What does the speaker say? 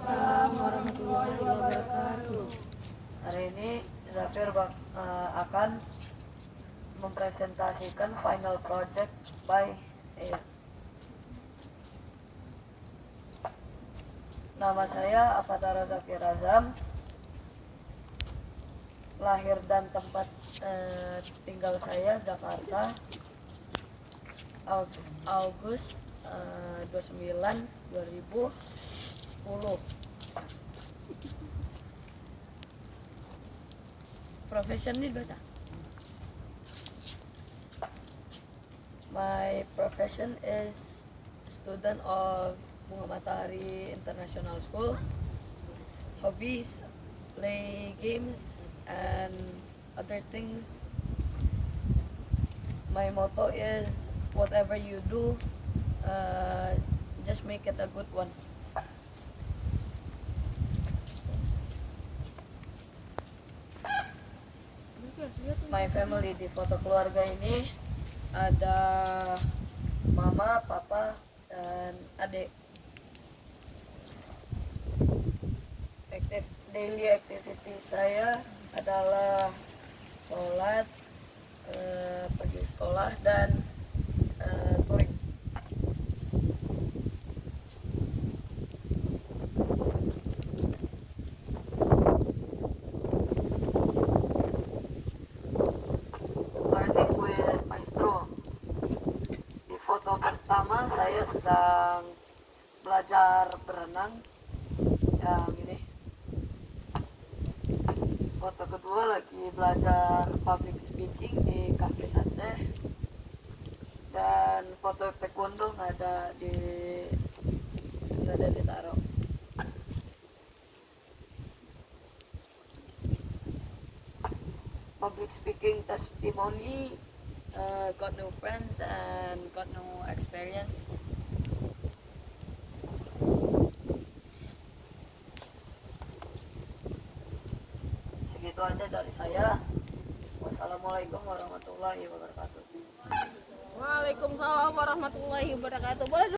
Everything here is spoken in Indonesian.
Waalaikumsalam warahmatullahi wabarakatuh. Hari ini Zafir akan mempresentasikan final project by Nama saya Afatara Zafir Azam. Lahir dan tempat tinggal saya Jakarta, Agustus 29 2010. Profession ini baca. My profession is student of Bunga Matahari International School. Hobbies, play games and other things. My motto is whatever you do, just make it a good one. My family, di foto keluarga ini ada mama, papa, dan adik. Daily activity saya adalah sholat, pergi sekolah, dan touring. Learning with Maestro. Di foto pertama saya sedang belajar berenang, yang ini. Foto kedua lagi belajar public speaking di Cafe Sanceh, dan foto taekwondo nggak ada ditaruh. Public speaking testimony, got no friends and got no experience. Segitu aja dari saya. Wassalamualaikum warahmatullahi wabarakatuh. Waalaikumsalam warahmatullahi wabarakatuh. Boleh